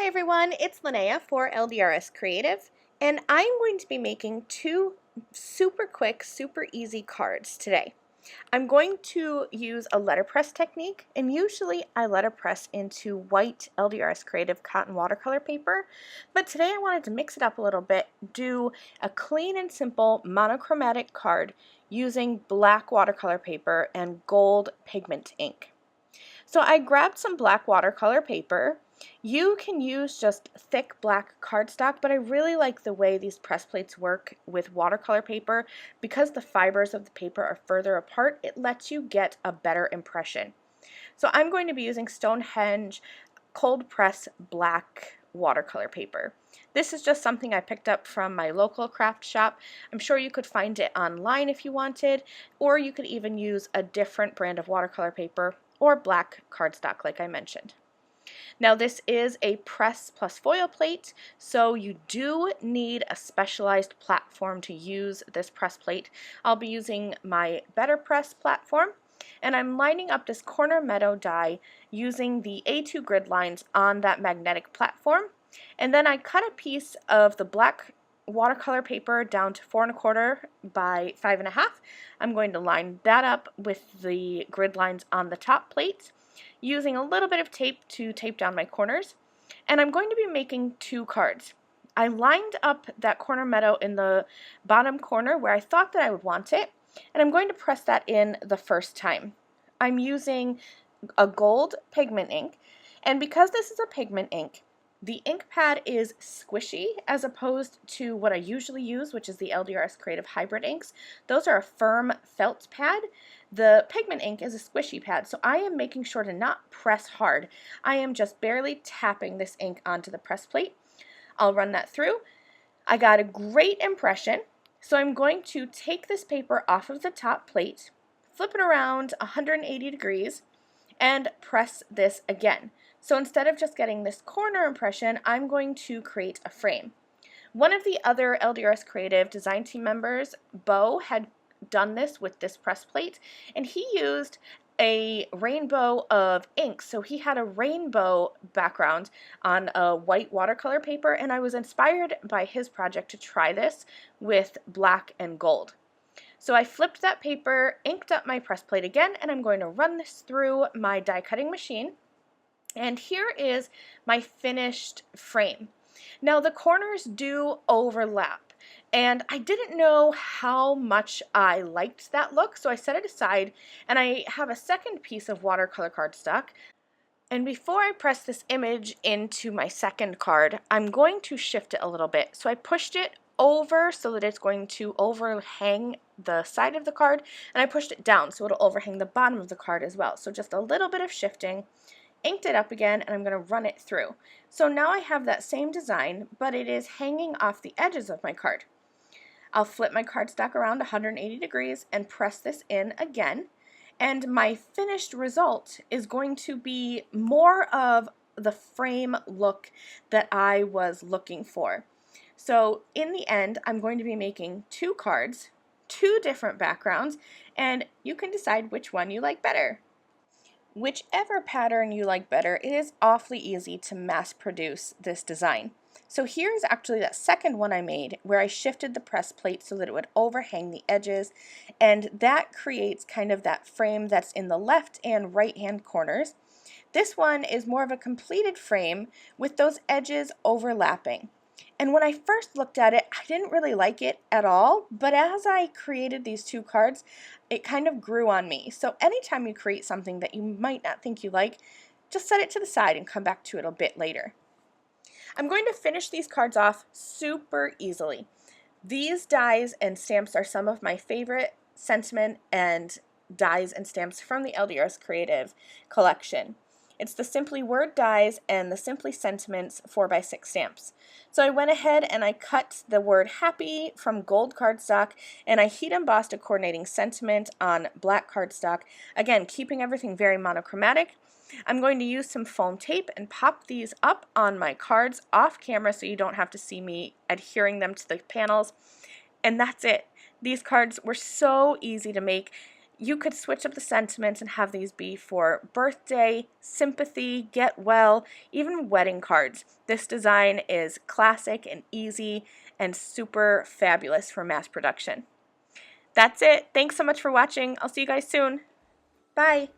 Hi everyone, it's Lynnea for LDRS Creative, and I'm going to be making two super quick, super easy cards today. I'm going to use a letterpress technique, and usually I letterpress into white LDRS Creative cotton watercolor paper, but today I wanted to mix it up a little bit, do a clean and simple monochromatic card using black watercolor paper and gold pigment ink. So I grabbed some black watercolor paper. You can use just thick black cardstock, but I really like the way these press plates work with watercolor paper. Because the fibers of the paper are further apart, it lets you get a better impression. So I'm going to be using Stonehenge cold press black watercolor paper. This is just something I picked up from my local craft shop. I'm sure you could find it online if you wanted, or you could even use a different brand of watercolor paper or black cardstock like I mentioned. Now this is a press plus foil plate, so you do need a specialized platform to use this press plate. I'll be using my Letterpress platform, and I'm lining up this corner Meadow die using the A2 grid lines on that magnetic platform, and then I cut a piece of the black watercolor paper down to 4 1/4 by 5 1/2. I'm going to line that up with the grid lines on the top plate, using a little bit of tape to tape down my corners, and I'm going to be making two cards. I lined up that corner Meadow in the bottom corner where I thought that I would want it, and I'm going to press that in the first time. I'm using a gold pigment ink, and because this is a pigment ink, the ink pad is squishy as opposed to what I usually use, which is the LDRS Creative Hybrid inks. Those are a firm felt pad. The pigment ink is a squishy pad, so I am making sure to not press hard. I am just barely tapping this ink onto the press plate. I'll run that through. I got a great impression, so I'm going to take this paper off of the top plate, flip it around 180 degrees, and press this again. So instead of just getting this corner impression, I'm going to create a frame. One of the other LDRS Creative design team members, Bo, had done this with this press plate, and he used a rainbow of ink. So he had a rainbow background on a white watercolor paper, and I was inspired by his project to try this with black and gold. So I flipped that paper, inked up my press plate again, and I'm going to run this through my die cutting machine. And here is my finished frame. Now the corners do overlap, and I didn't know how much I liked that look, so I set it aside, and I have a second piece of watercolor cardstock. And before I press this image into my second card, I'm going to shift it a little bit. So I pushed it over so that it's going to overhang the side of the card, and I pushed it down so it'll overhang the bottom of the card as well. So just a little bit of shifting. Inked it up again, and I'm going to run it through. So now I have that same design, but it is hanging off the edges of my card. I'll flip my cardstock around 180 degrees and press this in again, and my finished result is going to be more of the frame look that I was looking for. So in the end, I'm going to be making two cards, two different backgrounds, and you can decide which one you like better. Whichever pattern you like better, it is awfully easy to mass produce this design. So here's actually that second one I made where I shifted the press plate so that it would overhang the edges, and that creates kind of that frame that's in the left and right hand corners. This one is more of a completed frame with those edges overlapping. And when I first looked at it, I didn't really like it at all, but as I created these two cards, it kind of grew on me. So anytime you create something that you might not think you like, just set it to the side and come back to it a bit later. I'm going to finish these cards off super easily. These dies and stamps are some of my favorite sentiment and dies and stamps from the LDRS Creative collection. It's the Simply Word dies and the Simply Sentiments 4x6 stamps. So I went ahead and I cut the word happy from gold cardstock, and I heat embossed a coordinating sentiment on black cardstock, again keeping everything very monochromatic. I'm going to use some foam tape and pop these up on my cards off camera so you don't have to see me adhering them to the panels. And that's it. These cards were so easy to make. You could switch up the sentiments and have these be for birthday, sympathy, get well, even wedding cards. This design is classic and easy and super fabulous for mass production. That's it. Thanks so much for watching. I'll see you guys soon. Bye.